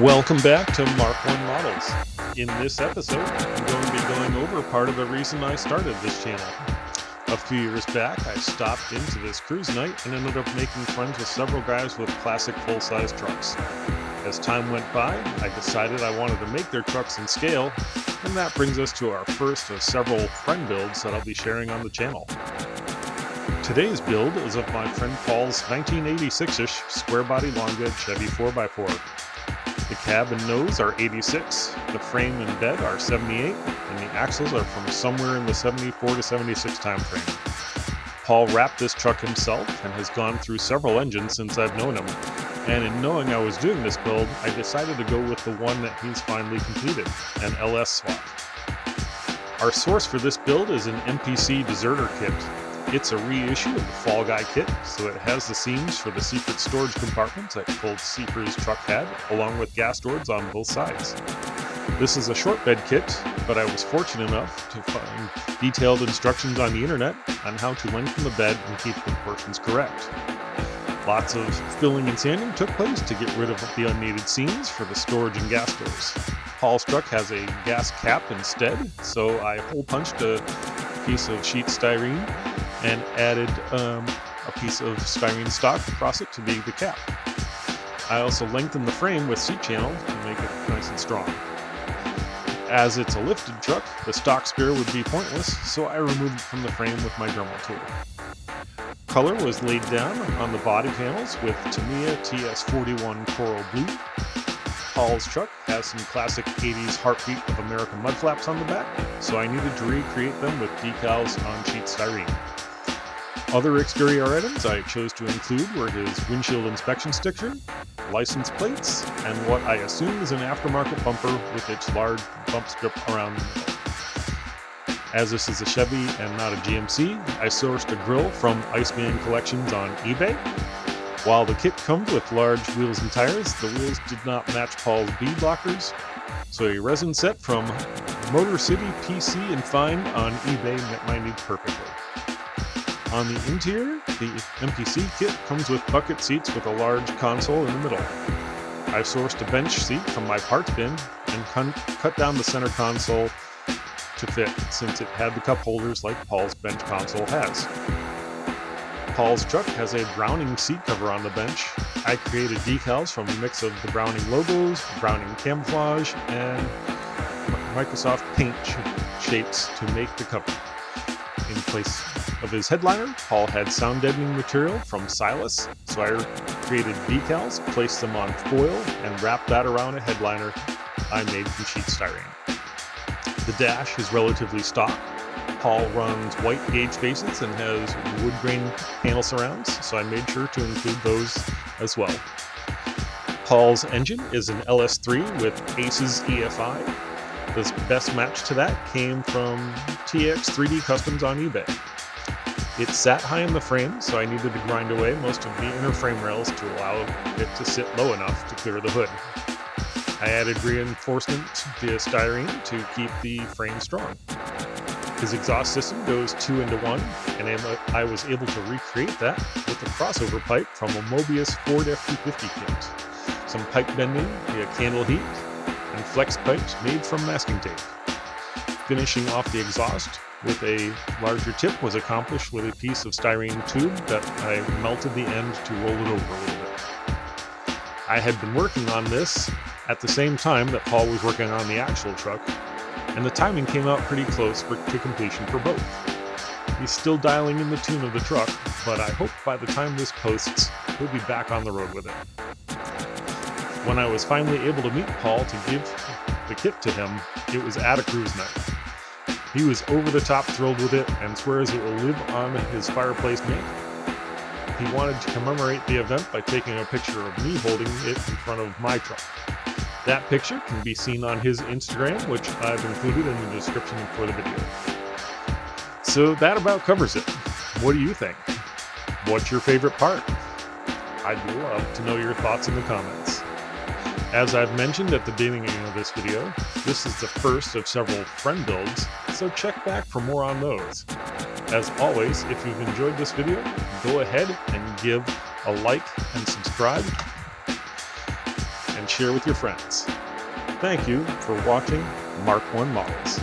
Welcome back to MarkOneModels. In this episode, I'm going to be going over part of the reason I started this channel. A few years back, I stopped into this cruise night and ended up making friends with several guys with classic full-size trucks. As time went by, I decided I wanted to make their trucks in scale, and that brings us to our first of several friend builds that I'll be sharing on the channel. Today's build is of my friend Paul's 1986-ish square body long bed Chevy 4x4. The cab and nose are 86, the frame and bed are 78, and the axles are from somewhere in the 74 to 76 time frame. Paul wrapped this truck himself and has gone through several engines since I've known him, and in knowing I was doing this build, I decided to go with the one that he's finally completed, an LS swap. Our source for this build is an MPC Deserter kit. It's a reissue of the Fall Guy kit, so it has the seams for the secret storage compartments that Colt Seefer's truck had, along with gas doors on both sides. This is a short bed kit, but I was fortunate enough to find detailed instructions on the internet on how to lengthen the bed and keep the proportions correct. Lots of filling and sanding took place to get rid of the unneeded seams for the storage and gas doors. Paul's truck has a gas cap instead, so I hole punched a piece of sheet styrene and added a piece of styrene stock across it to be the cap. I also lengthened the frame with seat channel to make it nice and strong. As it's a lifted truck, the stock spare would be pointless, so I removed it from the frame with my Dremel tool. Color was laid down on the body panels with Tamiya TS41 Coral Blue. Paul's truck has some classic 80s heartbeat of American mud flaps on the back, so I needed to recreate them with decals on sheet styrene. Other exterior items I chose to include were his windshield inspection sticker, license plates, and what I assume is an aftermarket bumper with its large bump strip around the middle. As this is a Chevy and not a GMC, I sourced a grill from ICMANCOLLECTIONS on eBay. While the kit comes with large wheels and tires, the wheels did not match Paul's bead blockers, so a resin set from MOTORCITYPCANDFIND on eBay met my needs perfectly. On the interior, the MPC kit comes with bucket seats with a large console in the middle. I sourced a bench seat from my parts bin and cut down the center console to fit, since it had the cup holders like Paul's bench console has. Paul's truck has a Browning seat cover on the bench. I created decals from a mix of the Browning logos, Browning camouflage, and Microsoft Paint shapes to make the cover. In place of his headliner, Paul had sound deadening material from Silas, so I created decals, placed them on foil, and wrapped that around a headliner I made from sheet styrene. The dash is relatively stock. Paul runs white gauge faces and has wood grain panel surrounds, so I made sure to include those as well. Paul's engine is an LS3 with ACES EFI. The best match to that came from TX 3D Customs on eBay. It sat high in the frame, so I needed to grind away most of the inner frame rails to allow it to sit low enough to clear the hood. I added reinforcement via styrene to keep the frame strong. His exhaust system goes 2 into 1, and I was able to recreate that with a crossover pipe from a Mobius Ford F-250 kit, some pipe bending via candle heat, and flex pipes made from masking tape. Finishing off the exhaust with a larger tip was accomplished with a piece of styrene tube that I melted the end to roll it over a little bit. I had been working on this at the same time that Paul was working on the actual truck, and the timing came out pretty close to completion for both. He's still dialing in the tune of the truck, but I hope by the time this posts, he'll be back on the road with it. When I was finally able to meet Paul to give the kit to him, it was at a cruise night. He was over the top thrilled with it and swears it will live on his fireplace mantle. He wanted to commemorate the event by taking a picture of me holding it in front of my truck. That picture can be seen on his Instagram, which I've included in the description for the video. So that about covers it. What do you think? What's your favorite part? I'd love to know your thoughts in the comments. As I've mentioned at the beginning of this video, this is the first of several friend builds, so check back for more on those. As always, if you've enjoyed this video, go ahead and give a like and subscribe. and share with your friends. Thank you for watching Mark One Models.